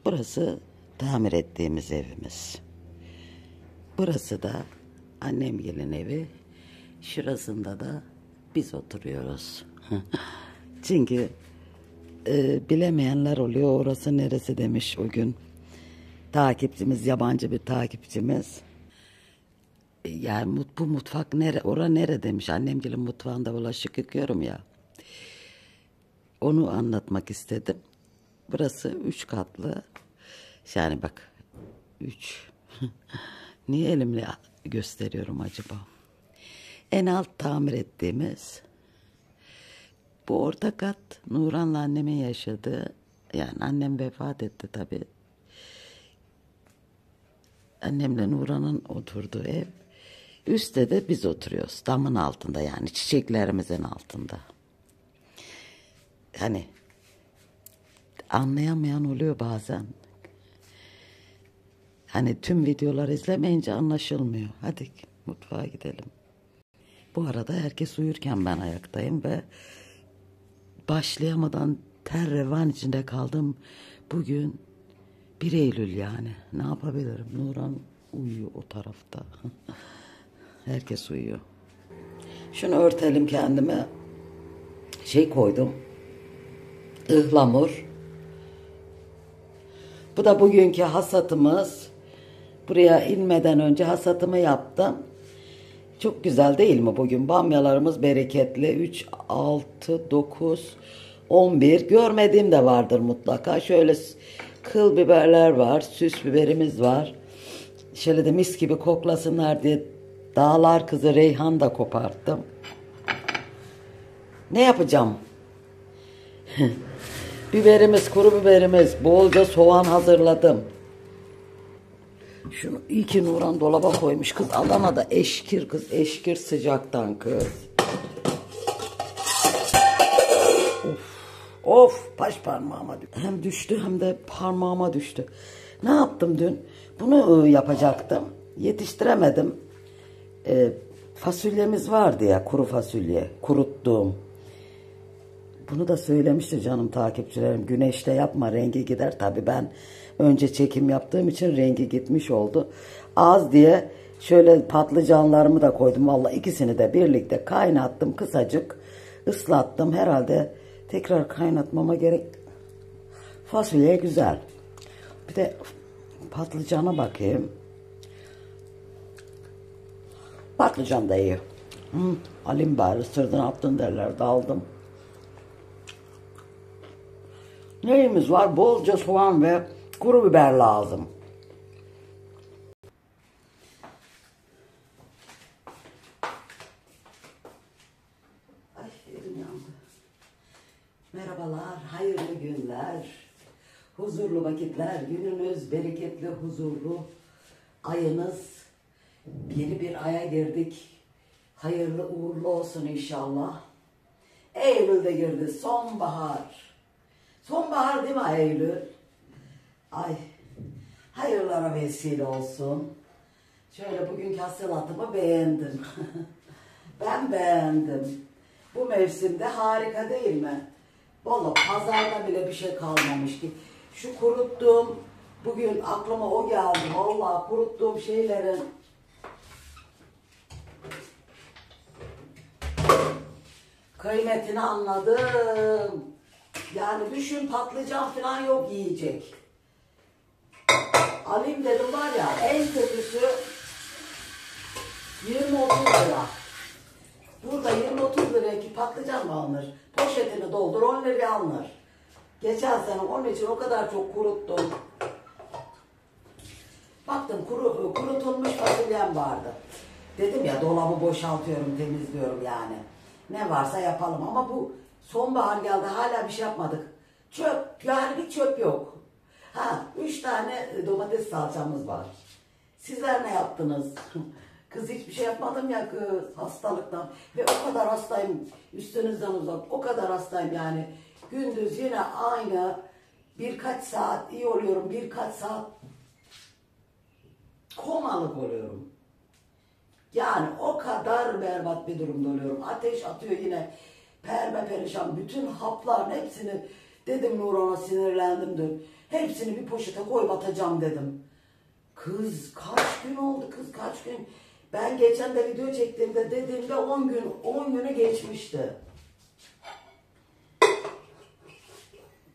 Burası tamir ettiğimiz evimiz. Burası da annemgilin evi. Şurasında da biz oturuyoruz. Çünkü bilemeyenler oluyor. Orası neresi demiş o gün. Takipçimiz, yabancı bir takipçimiz. Yani bu mutfak nere, ora nere demiş. Annemgilin mutfağında bulaşık yıkıyorum ya. Onu anlatmak istedim. Burası 3 katlı. Yani bak 3. Niye elimle gösteriyorum acaba? En alt tamir ettiğimiz. Bu orta kat Nuran'la annemin yaşadığı. Yani annem vefat etti tabii. Annemle Nuran'ın oturduğu ev. Üstte de biz oturuyoruz. Damın altında, yani çiçeklerimizin altında. Hani anlayamayan oluyor bazen. Hani tüm videoları izlemeyince anlaşılmıyor. Hadi mutfağa gidelim. Bu arada herkes uyurken ben ayaktayım ve başlayamadan ter revan içinde kaldım. Bugün 1 Eylül yani. Ne yapabilirim? Nuran uyuyor o tarafta. Herkes uyuyor. Şunu örtelim kendime. Şey koydum. Ihlamur. Bu da bugünkü hasatımız. Buraya inmeden önce hasatımı yaptım. Çok güzel değil mi bugün? Bamyalarımız bereketli. 3, 6, 9, 11. Görmediğim de vardır mutlaka. Şöyle kıl biberler var. Süs biberimiz var. Şöyle de mis gibi koklasınlar diye dağlar kızı reyhan da koparttım. Ne yapacağım? Biberimiz, kuru biberimiz, bolca soğan hazırladım. Şunu iyi ki Nuran dolaba koymuş. Kız Adana'da eşkir kız, eşkir sıcaktan kız. Of, baş parmağıma düştü. Hem düştü hem de parmağıma düştü. Ne yaptım dün? Bunu yapacaktım. Yetiştiremedim. Fasulyemiz vardı ya, kuru fasulye. Kuruttuğum. Bunu da söylemişti canım takipçilerim. Güneşte yapma, rengi gider. Tabii ben önce çekim yaptığım için rengi gitmiş oldu. Az diye şöyle patlıcanlarımı da koydum. Vallahi ikisini de birlikte kaynattım. Kısacık ıslattım. Herhalde tekrar kaynatmama gerek. Fasulye güzel. Bir de patlıcana bakayım. Patlıcan da iyi. Alim bari sırtını attın derler. Daldım. Neyimiz var? Bolca soğan ve kuru biber lazım. Ay elim yandı. Merhabalar, hayırlı günler, huzurlu vakitler, gününüz bereketli, huzurlu, ayınız, yeni bir aya girdik. Hayırlı uğurlu olsun inşallah. Eylül'de girdi, sonbahar. Sonbahar değil mi Eylül? Ay, hayırlara vesile olsun. Şöyle bugünkü hasılatımı beğendim. Ben beğendim. Bu mevsimde harika değil mi? Vallahi pazarda bile bir şey kalmamış ki. Şu kuruttuğum, bugün aklıma o geldi. Vallahi kuruttuğum şeylerin kıymetini anladım. Yani düşün, patlıcan falan yok yiyecek. Alayım dedim var ya, en kötüsü 20-30 lira. Burada 20-30 liraya ki patlıcan mı alınır? Poşetini doldur 10 liraya alınır. Geçen sene onun için o kadar çok kuruttum. Baktım kurutulmuş fasulyem vardı. Dedim ya, dolabı boşaltıyorum, temizliyorum yani. Ne varsa yapalım ama bu sonbahar geldi, hala bir şey yapmadık. Çöp, yani bir çöp yok. 3 tane domates salçamız var. Sizler ne yaptınız? Kız hiçbir şey yapmadım ya kız, hastalıktan. Ve o kadar hastayım, üstünüzden uzak, o kadar hastayım yani. Gündüz yine aynı, birkaç saat iyi oluyorum, birkaç saat komalık oluyorum. Yani o kadar berbat bir durumda oluyorum. Ateş atıyor yine, perişan. Bütün hapların hepsini dedim, Nurhan'a sinirlendim dün. Hepsini bir poşete koyup atacağım dedim. Kız kaç gün oldu kız kaç gün. Ben geçen de video çektiğimde dediğimde 10 günü geçmişti.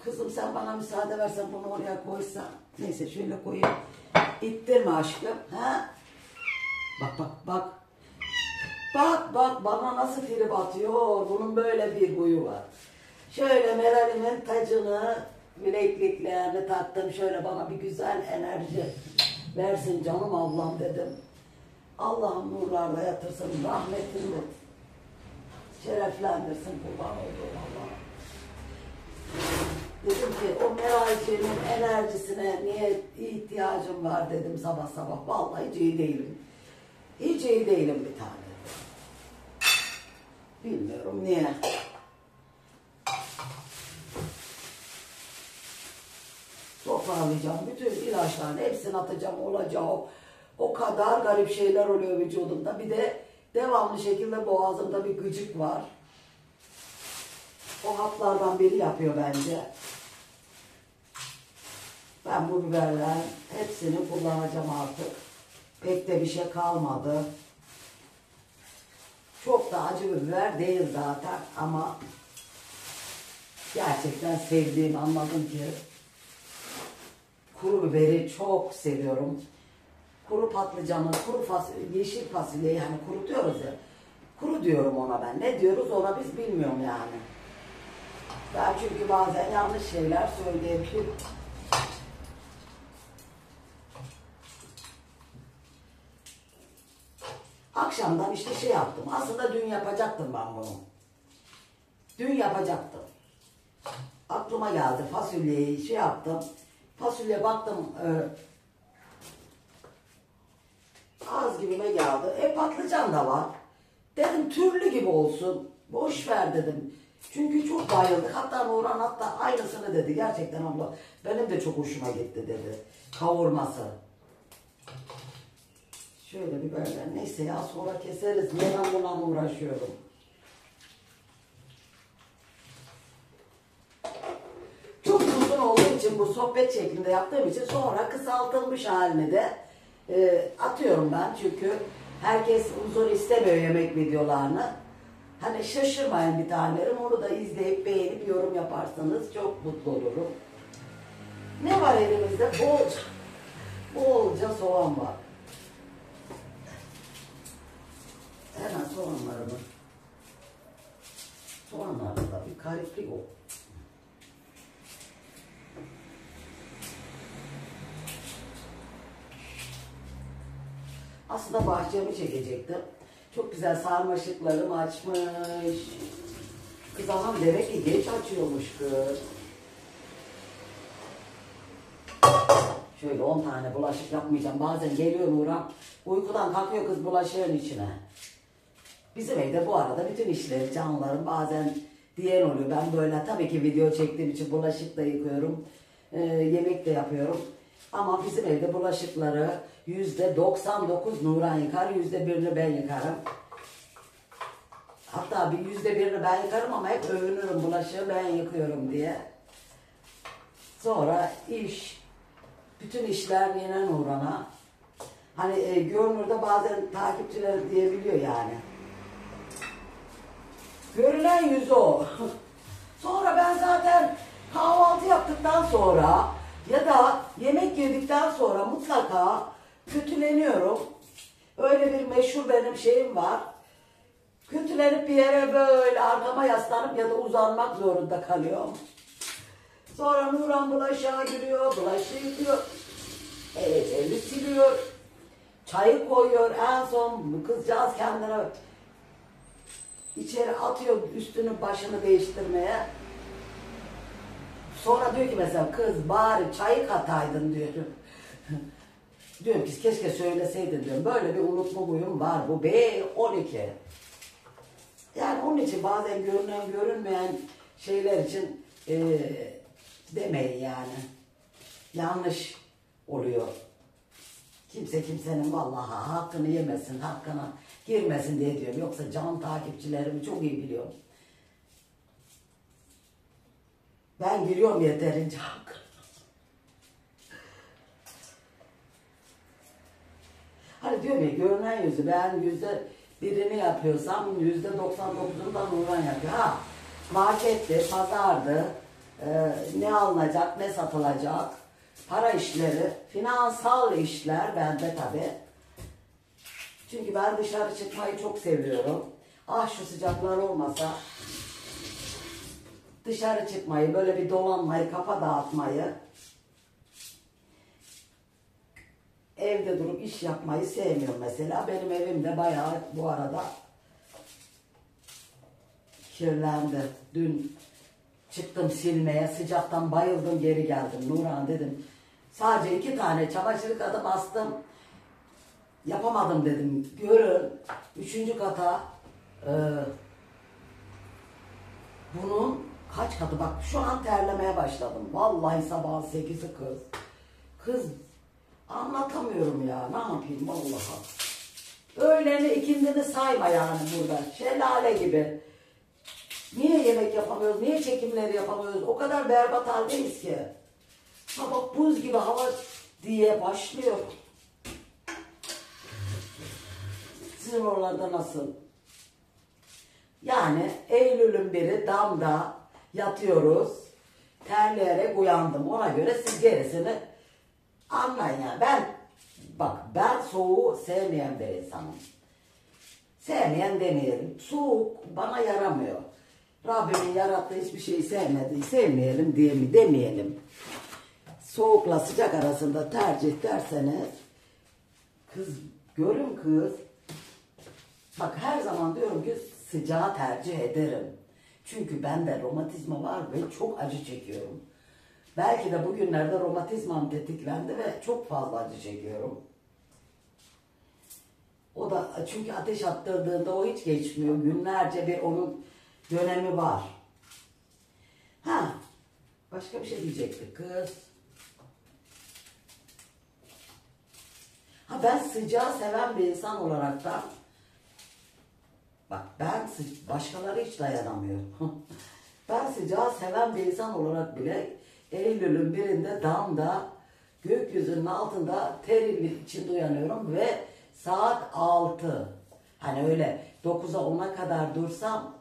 Kızım sen bana müsaade versen bunu oraya koysan. Neyse şöyle koyayım. İttirme aşkım. Ha? Bak bak bak. Bak bak bana nasıl trip atıyor. Bunun böyle bir huyu var. Şöyle Meral'imin tacını, bilekliklerini taktım. Şöyle bana bir güzel enerji versin canım ablam dedim. Allah'ım nurlarla yatırsın, rahmetinle şereflendirsin kurban olduğum Allah'ım. Dedim ki o Meral'cinin enerjisine niye ihtiyacım var dedim sabah sabah. Vallahi hiç iyi değilim. Hiç iyi değilim bir tane. Bilmiyorum niye. Toparlayacağım. Bütün ilaçların hepsini atacağım olacağı. O kadar garip şeyler oluyor vücudumda. Bir de devamlı şekilde boğazımda bir gıcık var. O haplardan biri yapıyor bence. Ben bu biberlerin hepsini kullanacağım artık. Pek de bir şey kalmadı. Çok da acı bir biber değil zaten ama gerçekten sevdiğim, anladım ki kuru biberi çok seviyorum. Kuru patlıcanı, kuru fasulye, yeşil fasulye yani kuru diyoruz ya. Kuru diyorum ona ben. Ne diyoruz ona biz bilmiyorum yani. Ben çünkü bazen yanlış şeyler söyleyebilirim. Akşamdan işte şey yaptım. Aslında dün yapacaktım ben bunu. Dün yapacaktım. Aklıma geldi fasulyeyi şey yaptım. Fasulye baktım az gibime geldi. Patlıcan da var. Dedim türlü gibi olsun. Boş ver dedim. Çünkü çok bayıldık. Hatta Nurhan hatta aynısını dedi. Gerçekten abla benim de çok hoşuma gitti dedi. Kavurması. Şöyle biberler. Neyse ya sonra keseriz. Niye ben buna uğraşıyorum? Çok uzun olduğu için bu sohbet şeklinde yaptığım için sonra kısaltılmış halini de atıyorum ben. Çünkü herkes uzun istemiyor yemek videolarını. Hani şaşırmayın bir tanelerim. Onu da izleyip beğenip yorum yaparsanız çok mutlu olurum. Ne var elimizde? Bolca soğan var. Hemen soğanlarda da bir karışık o. Aslında bahçemi çekecektim. Çok güzel sarmaşıklarım açmış. Kız anam demek ki geç açıyormuş kız. Şöyle 10 tane bulaşık yapmayacağım. Bazen geliyor Nurhan. Uykudan kalkıyor kız bulaşığın içine. Bizim evde bu arada bütün işleri canlılarım bazen diyen oluyor. Ben böyle tabii ki video çektiğim için bulaşık da yıkıyorum. Yemek de yapıyorum. Ama bizim evde bulaşıkları %99 Nurhan yıkar. %1'ini ben yıkarım. Hatta bir %1'ini ben yıkarım ama hep övünürüm bulaşığı ben yıkıyorum diye. Sonra bütün işler yine Nurhan'a. Hani görünürde bazen takipçiler diyebiliyor yani. Görünen yüzü o. Sonra ben zaten kahvaltı yaptıktan sonra ya da yemek yedikten sonra mutlaka kötüleniyorum. Öyle bir meşhur benim şeyim var. Kötülenip bir yere böyle arkama yaslanıp ya da uzanmak zorunda kalıyorum. Sonra Nurhan bulaşığa giriyor, bulaşığı yıkıyor. Evet, eli siliyor. Çayı koyuyor. En son kızcağız kendine içeri atıyor üstünü başını değiştirmeye. Sonra diyor ki mesela kız bari çayı kataydın diyor. Diyorum ki keşke söyleseydin diyorum. Böyle bir unutma huyum var bu B12. Yani onun için bazen görünen görünmeyen şeyler için demeyin yani. Yanlış oluyor. Kimse kimsenin vallahi hakkını yemesin, hakkına girmesin diye diyorum. Yoksa can takipçilerimi çok iyi biliyorum. Ben giriyorum yeterince hakkı. Hani diyorum ya, görünen yüzü, ben %1'ini yapıyorsam %99'unu da Nurhan yapıyor. Ha, marketti, pazardı, ne alınacak, ne satılacak, para işleri, finansal işler bende tabii. Çünkü ben dışarı çıkmayı çok seviyorum. Ah, şu sıcaklar olmasa dışarı çıkmayı, böyle bir dolanmayı, kafa dağıtmayı, evde durup iş yapmayı sevmiyorum mesela. Benim evim de bayağı bu arada kirlendi. Dün çıktım silmeye, sıcaktan bayıldım, geri geldim. Nurhan dedim, sadece 2 tane çamaşır katı bastım. Yapamadım dedim. Görün 3. kata bunun kaç katı, bak şu an terlemeye başladım. Vallahi sabahın 8'i kız. Kız anlatamıyorum ya, ne yapayım vallahi. Öğleni ikindini sayma yani burada. Şelale gibi. Niye yemek yapamıyoruz? Niye çekimleri yapamıyoruz? O kadar berbat haldeyiz ki. Ha bak, buz gibi hava diye başlıyor. Sizin oralarda nasıl? Yani Eylül'ün biri damda yatıyoruz. Terleyerek uyandım. Ona göre siz gerisini anlayın yani. Ben soğuğu sevmeyen bir insanım. Sevmeyen demeyelim. Soğuk bana yaramıyor. Rabbimin yarattığı hiçbir şeyi sevmeyelim demeyelim. Soğukla sıcak arasında tercih derseniz, kız görün kız. Bak, her zaman diyorum ki sıcağı tercih ederim. Çünkü bende romatizma var ve çok acı çekiyorum. Belki de bugünlerde romatizmam tetiklendi ve çok fazla acı çekiyorum. O da çünkü ateş attırdığında o hiç geçmiyor. Günlerce bir onun dönemi var. Ha, başka bir şey diyecektik kız. Ha, ben sıcağı seven bir insan olarak da, bak ben başkaları hiç dayanamıyor. Ben sıcağı seven bir insan olarak bile Eylül'ün birinde damda gökyüzünün altında terin içinde uyanıyorum ve saat 6. Hani öyle 9'a 10'a kadar dursam,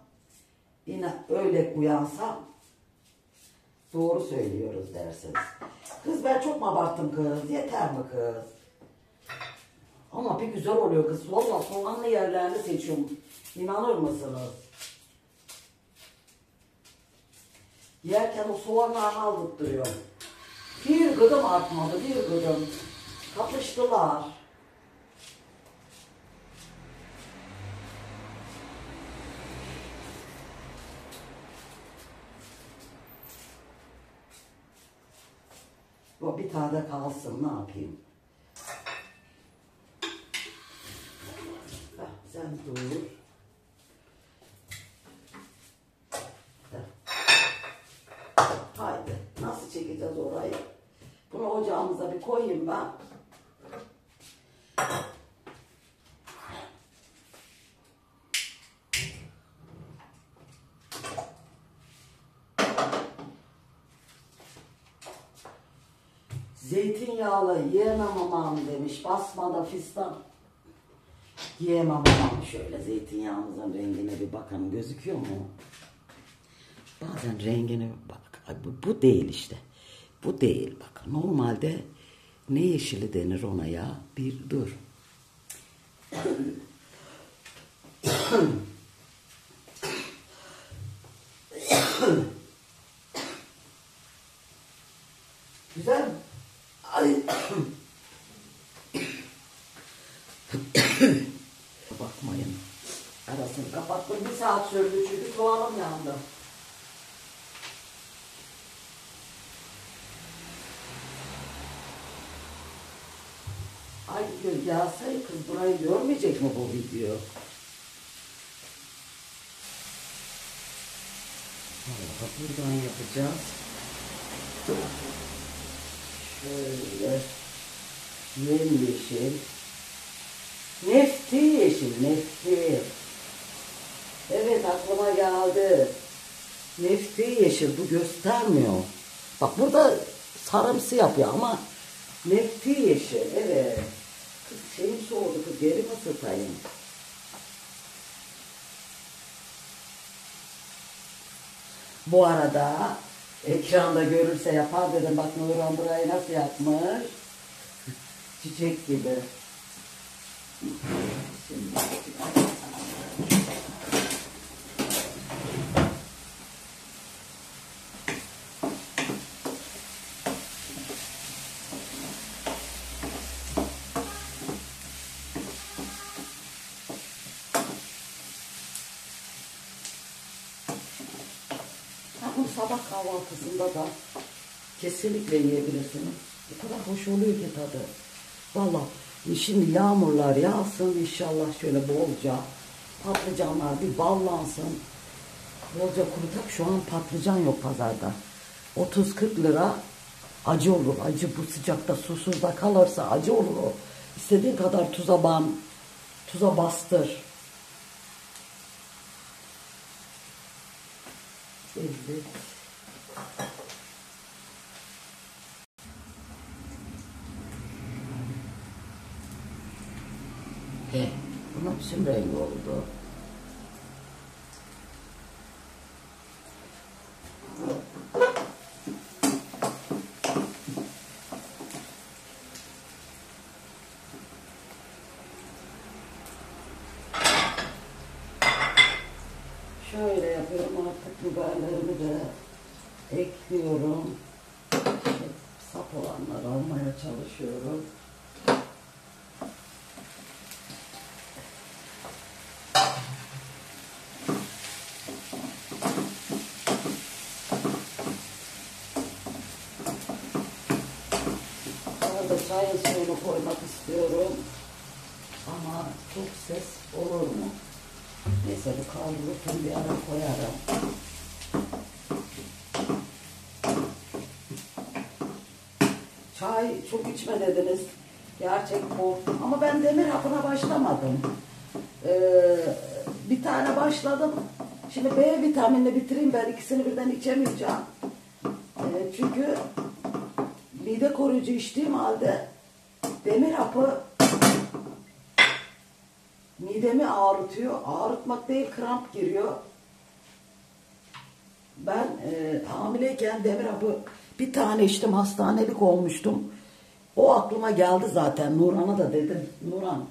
yine öyle uyansam doğru söylüyoruz dersiniz. Kız ben çok mu abarttım kız? Yeter mi kız? Ama bir güzel oluyor kız. Vallahi soğanlı yerlerini seçiyorum. İnanır mısınız? Yerken o soğanlarını aldırtıyor. Bir gıdım artmadı, bir gıdım. Kapıştılar. O bir tane kalsın, ne yapayım? Sen dur. Haydi. Nasıl çekeceğiz orayı? Bunu ocağımıza bir koyayım ben. Zeytinyağlı yiyemem aman demiş. Basmada fistan. Yiyemem aman. Şöyle zeytinyağımızın rengine bir bakın. Gözüküyor mu? Bazen rengine bak. Ay, bu değil işte. Bu değil bak. Normalde ne yeşili denir ona ya? Bir dur. Güzel mi? Ay. Bakmayın. Arasını kapattım. 1 saat sürdü çünkü soğanım yandı. Ay diyor, yağsayı kız burayı görmeyecek mi bu video? Allah, buradan yapacağız. Şöyle yemyeşil, nefti yeşil, nefti. Evet, aklıma geldi. Nefti yeşil, bu göstermiyor. Bak burada sarımsı yapıyor ama nefti yeşil, evet. Kız şeyim soğudu, kız geri mi ısıtayım? Bu arada ekranda görürse yapar dedim. Bak Nurhan burayı nasıl yapmış? Çiçek gibi. Şimdi bu sabah kahvaltısında da kesinlikle yiyebilirsiniz. O kadar hoş oluyor ki tadı. Vallahi şimdi yağmurlar yağsın inşallah şöyle bolca. Patlıcanlar bir ballansın. Bolca kurutak, şu an patlıcan yok pazarda. 30-40 lira acı olur. Acı bu sıcakta susuz da kalırsa acı olur o. İstediğin kadar tuza bastır. Evet. Buna bizim rengi oldu. Şöyle yapıyorum, artık biberlerimi de ekliyorum. Sap olanları almaya çalışıyorum. Arada çayın suyunu koymak istiyorum. Ama çok ses olur mu? Neyse bu kavrulurken bir ara koyarım. Çay çok içme dediniz. Gerçek bu. Ama ben demir hapına başlamadım. Bir tane başladım. Şimdi B vitaminini bitireyim, ben ikisini birden içemeyeceğim. Çünkü mide koruyucu içtiğim halde demir hapı midemi ağrıtıyor. Ağrıtmak değil, kramp giriyor. Ben hamileyken demir hapı bir tane içtim, hastanelik olmuştum. O aklıma geldi zaten. Nurhan'a da dedim. Nurhan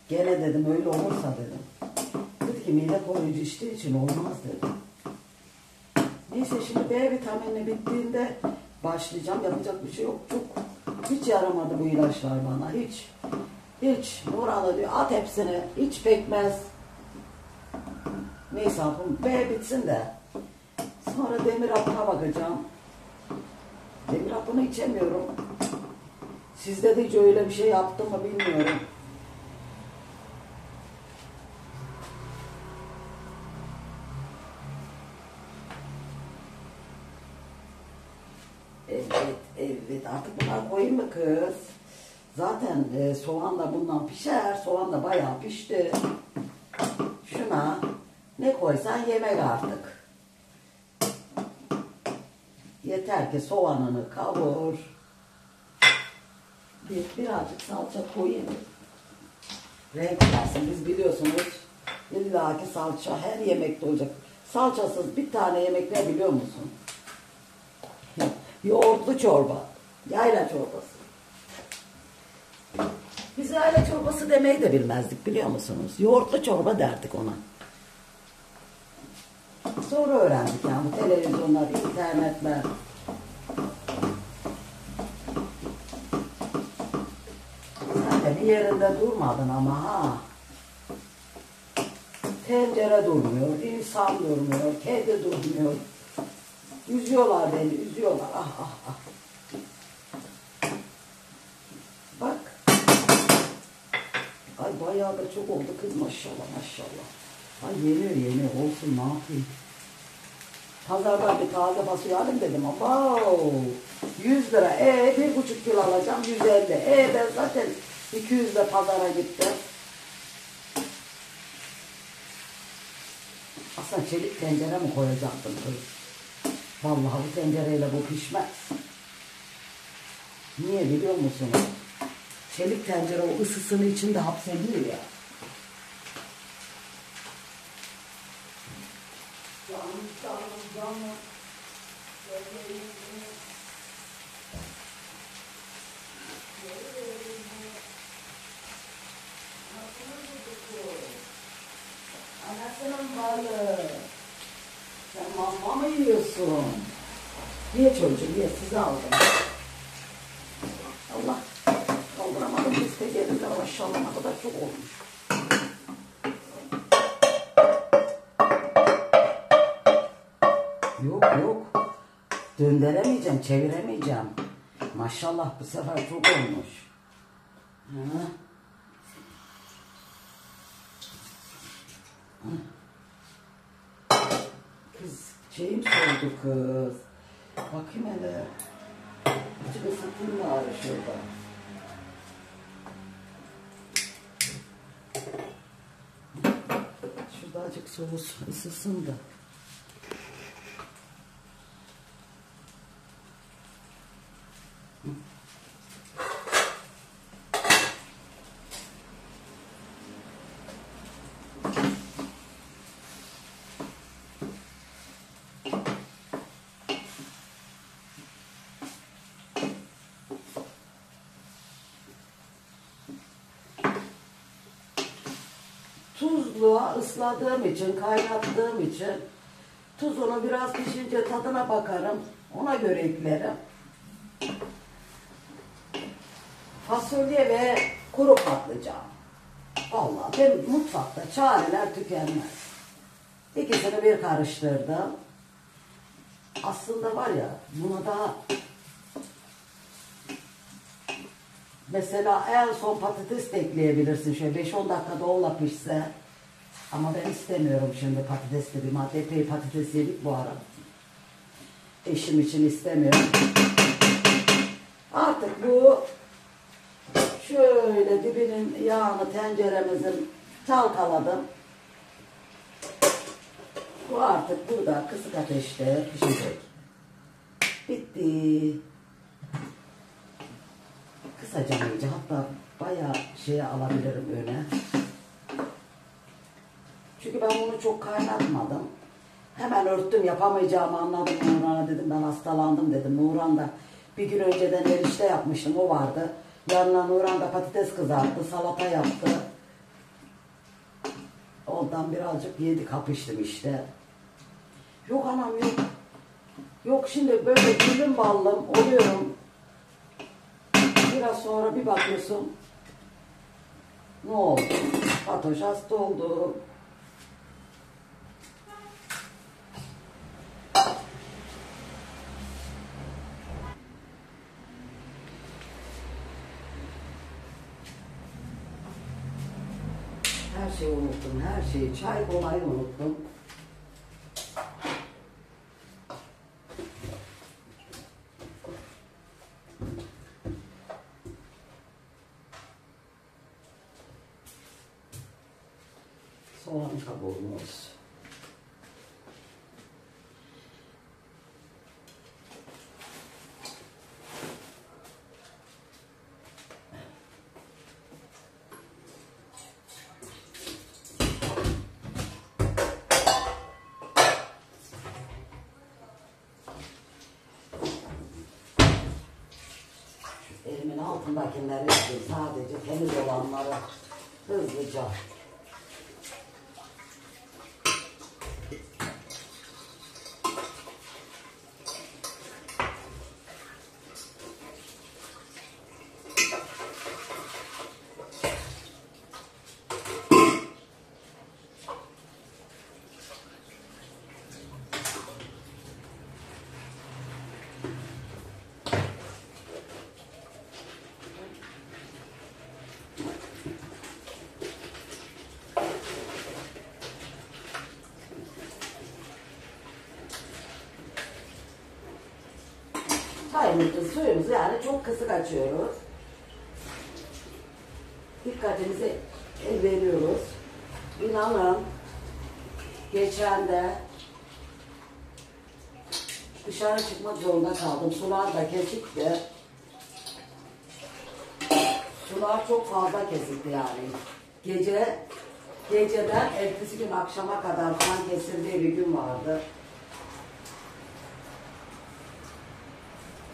gene dedim öyle olursa dedim. Dedi ki mide koruyucu içtiği için olmaz dedim. Neyse şimdi B vitamini bittiğinde başlayacağım. Yapacak bir şey yok. Hiç yaramadı bu ilaçlar bana. Hiç. Nurhan'a diyor at hepsini. Hiç pekmez. Neyse B bitsin de. Sonra demir hapına bakacağım. Demir hapını içemiyorum. Sizde de hiç öyle bir şey yaptım mı bilmiyorum. Evet. Artık bunlar koyayım mı kız? Zaten soğan da bundan pişer. Soğan da bayağı pişti. Şuna ne koysan yemek artık. Yeter ki soğanını kavur. Birazcık salça koyayım. Renk versin. Biz biliyorsunuz illaki salça her yemekte olacak. Salçasız bir tane yemek ne biliyor musun? Yoğurtlu çorba. Yayla çorbası. Biz yayla çorbası demeyi de bilmezdik biliyor musunuz? Yoğurtlu çorba derdik ona. Sonra öğrendik yani bu televizyonlar, internetler. Sen de bir yerinde durmadın ama ha. Tencere durmuyor, insan durmuyor, kedi durmuyor. Üzüyorlar beni, üzüyorlar. Ah. Bak. Ay bayağı da çok oldu kız maşallah. Ay yeniyor olsun ne yapayım. Pazardan bir taze fasulye alayım dedim ama 100 lira. 1,5 kilo alacağım 150. Ben zaten 200 de pazara gittim. Aslında çelik tencere mi koyacaktım kız? Vallahi bu tencereyle bu pişmez. Niye biliyor musunuz? çelik tencere o ısısını içinde hapsediyor ya. Canım. Anasının balı. Sen mama mı yiyorsun? Ye çocuğum ye, sizi aldım. Allah, kaldıramadım biz de gelirler maşallah, ne kadar çok olmuş. Yok yok, döndüremeyeceğim, çeviremeyeceğim. Maşallah bu sefer çok olmuş. Ha. Kız şeyim soğudu kız. Bakayım hele. Açık ısıtayım bari şurada. Şurada azıcık soğusun, ısısın da. Tuzluğa ısladığım için, kaynattığım için tuzunu biraz pişince tadına bakarım. Ona göre eklerim. Fasulye ve kuru patlıcan. Vallahi ben mutfakta çareler tükenmez. İkisini bir karıştırdım. Aslında var ya, buna da mesela en son patates de ekleyebilirsin. Şöyle 5-10 dakikada ola pişse. Ama ben istemiyorum şimdi patates dediğim. Epey patates yedik bu ara. Eşim için istemiyorum. Artık bu şöyle dibinin yağını tenceremizin çalkaladım. Bu artık burada kısık ateşte pişecek. Bitti. Kısacağım iyice, hatta bayağı şeye alabilirim öne. Çünkü ben bunu çok kaynatmadım. Hemen örttüm, yapamayacağımı anladım Nurhan'a, dedim ben hastalandım dedim. Nurhan da bir gün önceden erişte yapmıştım, o vardı. Yanına Nurhan da patates kızarttı, salata yaptı. Ondan birazcık yedik, kapıştım işte. Yok anam yok. Yok şimdi böyle gülüm ballım oluyorum. Biraz sonra bir bakıyorsun. Ne oldu? Fatoş hasta oldu. Her şeyi unuttum, her şeyi. Çay kolayı unuttum. Soğan kabuğumuz. Elimin altındakileri değil, sadece temiz olanları hızlıca. Çayımızı, suyumuzu yani çok kısık açıyoruz. Dikkatimizi el veriyoruz. İnanın geçen de dışarı çıkmak zorunda kaldım. Sular da kesikti. sular çok fazla kesildi yani. Geceden ertesi gün akşama kadar kan kesildiği bir gün vardı.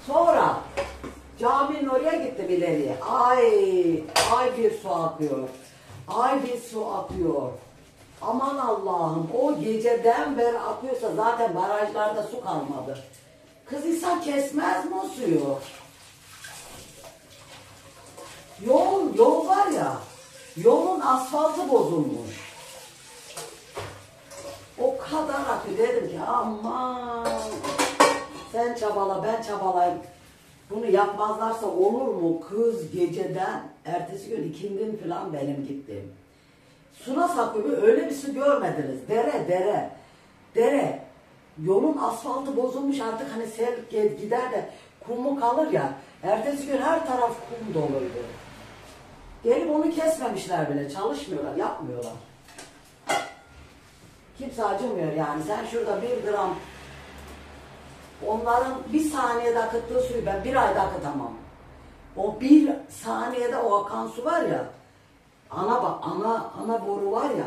Sonra caminin oraya gittim ileriye. Ay bir su akıyor. Ay bir su akıyor. Aman Allah'ım, o geceden beri akıyorsa zaten barajlarda su kalmadı. Kız insan kesmez mi o suyu? Yol var ya, yolun asfaltı bozulmuş. O kadar akıyor, dedim ki aman sen çabala ben çabalayayım. Bunu yapmazlarsa olur mu? Kız geceden ertesi gün ikindin falan benim gittim. Su nasıl akıyor? Öyle bir su görmediniz. Dere. Yolun asfaltı bozulmuş artık, hani sel gider de kumu kalır ya. Ertesi gün her taraf kum doluydu. Gelip onu kesmemişler bile. Çalışmıyorlar, yapmıyorlar. Kimse acımıyor yani. Sen şurada 1 gram, onların bir saniyede akıttığı suyu ben 1 ayda akıtamam. O 1 saniyede o akan su var ya, ana boru var ya,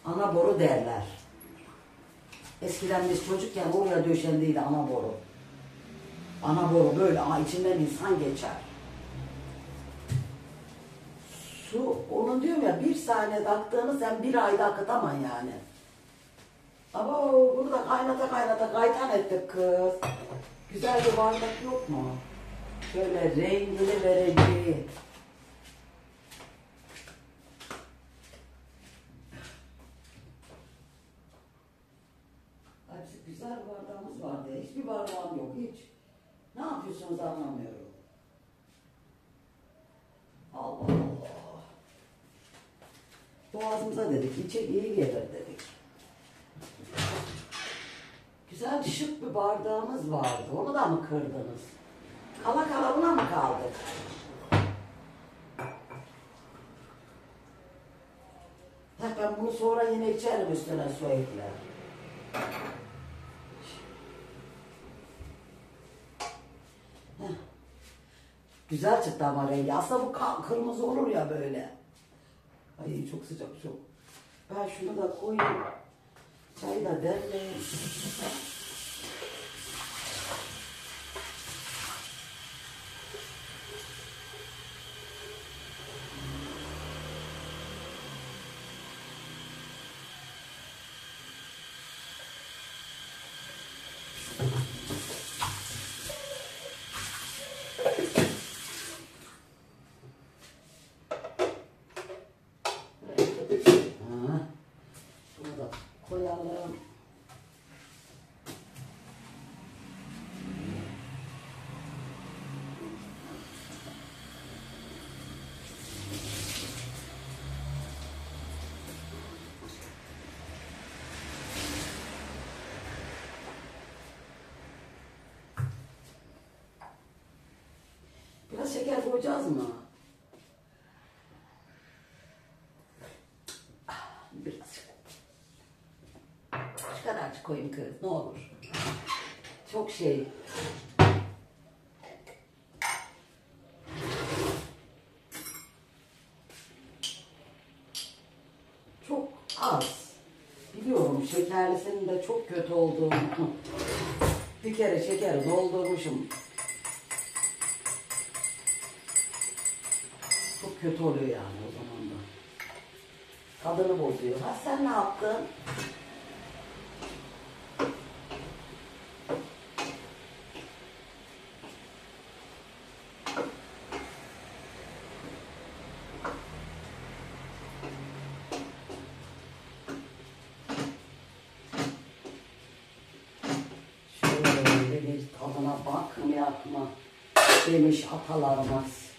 ana boru derler. Eskiden biz çocukken oraya döşendiydi ana boru. Ana boru böyle ama içinden insan geçer. Su, onun diyorum ya, 1 saniyede aktığını sen 1 ayda akıtaman yani. Ama bunu da kaynata kaytan ettik kız. Güzel bir bardak yok mu? Şöyle rengini verici. Hepsi güzel bardağımız vardı. Hiçbir bardağım yok hiç. Ne yapıyorsunuz anlamıyorum. Allah Allah. Boğazımıza dedik, içe iyi gelir dedik. Güzel şık bir bardağımız vardı. Onu da mı kırdınız? Kala buna mı kaldı? Ben bunu sonra yine içerim, üstüne su ekler. Güzel çıktı ama rengi. Aslında bu kırmızı olur ya böyle. Ay çok sıcak çok. Ben şunu da koyayım. Çayı da demleyeyim. Şunu da koyalım. Biraz şeker koyacağız mı? Biraz. Şu kadarcık koyayım kız, ne olur. Çok şey. Çok az. Biliyorum şekerlisinin de çok kötü olduğunu. Bir kere şekeri doldurmuşum. Çok kötü oluyor yani o zaman da. Tadını bozuyor. Ha sen ne yaptın? Şöyle bir tadına bakmayak mı demiş atalarımız.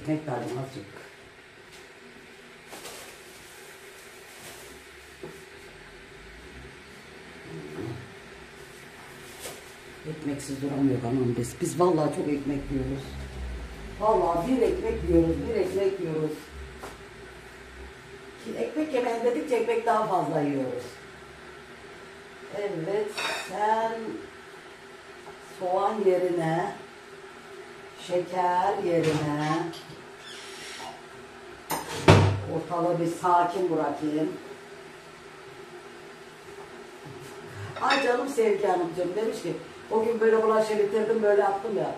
ekmek verdim azıcık. Ekmeksiz duramıyor anam biz. Biz vallahi çok ekmek yiyoruz. Vallahi bir ekmek yiyoruz, bir ekmek yiyoruz. Şimdi ekmek yemeğe dedikçe ekmek daha fazla yiyoruz. Evet, sen soğan yerine, şeker yerine ortalığı bir sakin bırakayım. Ay canım Sevgi Hanımcığım demiş ki o gün böyle bulaşığı bitirdim böyle yaptım ya.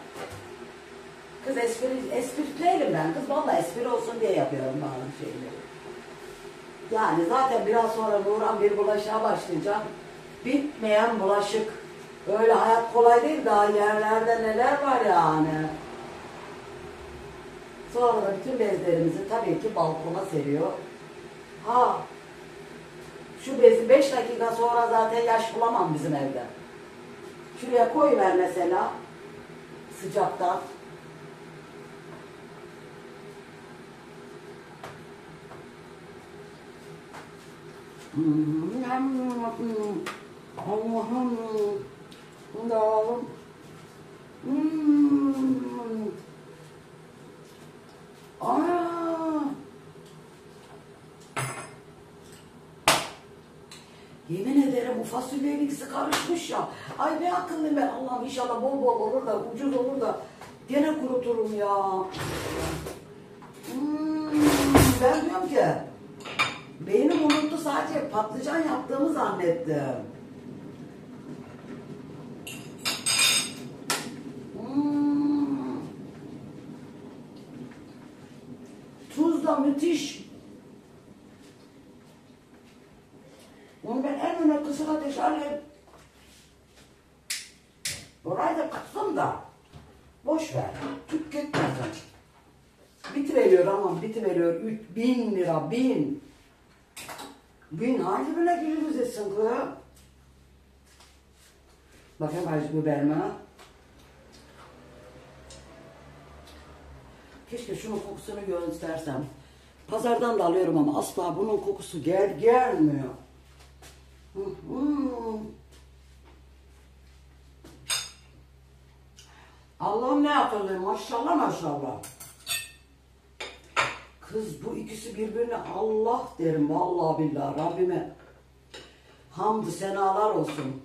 Kız espritleyim ben. Kız vallahi espri olsun diye yapıyorum bazı şeyleri. Yani zaten biraz sonra Nurhan bir bulaşığa başlayacak. Bitmeyen bulaşık. Öyle hayat kolay değil, daha yerlerde neler var yani. Sonra da bütün bezlerimizi tabii ki balkona seriyor. Ha, şu bezi 5 dakika sonra zaten yaş bulamam bizim evde. Şuraya koyuver mesela sıcaktan. Allah'ım. Allah'ım. Yemin ederim bu fasulyenin ikisi karışmış ya. Ay ne akıllıyım ben. Allah'ım inşallah bol bol olur da ucuz olur da gene kuruturum ya. Ben diyorum ki beynim unuttu, sadece patlıcan yaptığımı zannettim. Tuz da müthiş. Onu ben en öne kısık ateş alayım. Orayı da kıstım da. Boş ver. Tüketmezsin. Bitiveriyor ama bitiveriyor. 3.000 lira, 1000. 1000 hangi birine girimiz etsin kız? Bakayım acı biberime. Keşke şunun kokusunu göstersem. Pazardan da alıyorum ama asla bunun kokusu gelmiyor. Allah'ım ne akıllıyım, maşallah maşallah. Kız bu ikisi birbirine Allah derim vallahi billahi, Rabbime hamdü senalar olsun.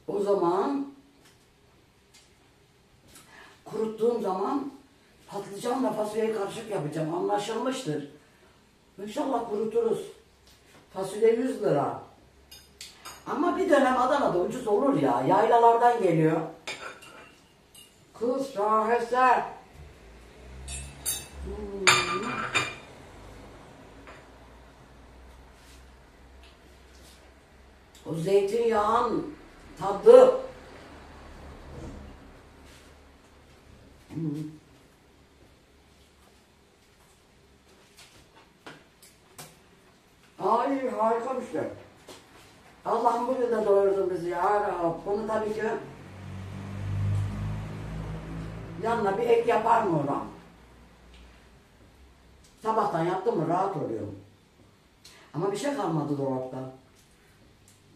O zaman kuruttuğum zaman patlıcanla fasulyeyi karışık yapacağım. Anlaşılmıştır. İnşallah kuruturuz. Fasulye 100 lira. Ama bir dönem Adana'da ucuz olur ya. Yaylalardan geliyor. Kız şaheser. O zeytinyağın tadı. Ay harika bir şey. Allah'ım bugün de doyurdun bizi ya. Bunu tabii ki yanına bir ek yapar mı ona? Sabahtan yaptım mı rahat oluyorum. Ama bir şey kalmadı dolapta.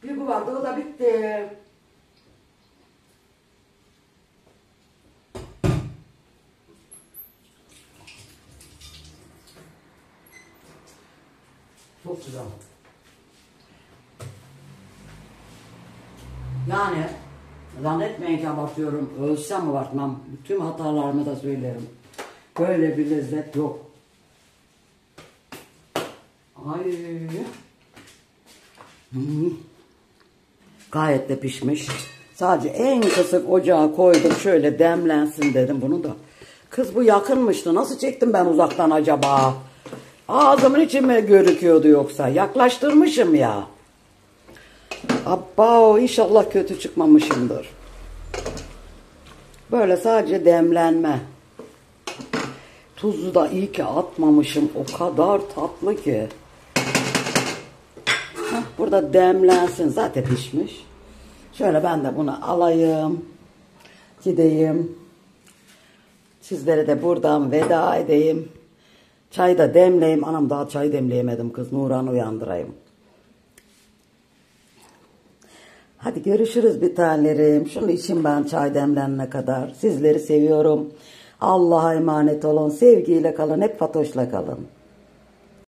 Bir bu vardı, o da bitti. Çok güzel. Yani zannetmeyin ki abartıyorum. Ölsem abartmam. Tüm hatalarımı da söylerim. Böyle bir lezzet yok. Ay. Gayet de pişmiş. Sadece en kısık ocağa koydum. Şöyle demlensin dedim bunu da. Kız bu yakınmıştı. Nasıl çektim ben uzaktan acaba? Ağzımın içi mi görüküyordu yoksa? Yaklaştırmışım ya. Abba inşallah kötü çıkmamışımdır. Böyle sadece demlenme. Tuzu da iyi ki atmamışım. O kadar tatlı ki. burada demlensin. Zaten pişmiş. Şöyle ben de bunu alayım. Gideyim. Sizlere de buradan veda edeyim. Çay da demleyeyim. Anam daha çay demleyemedim kız. Nuran'ı uyandırayım. Hadi görüşürüz bir tanelerim. Şunu için ben çay demlenene kadar. Sizleri seviyorum. Allah'a emanet olun. Sevgiyle kalın. Hep Fatoş'la kalın.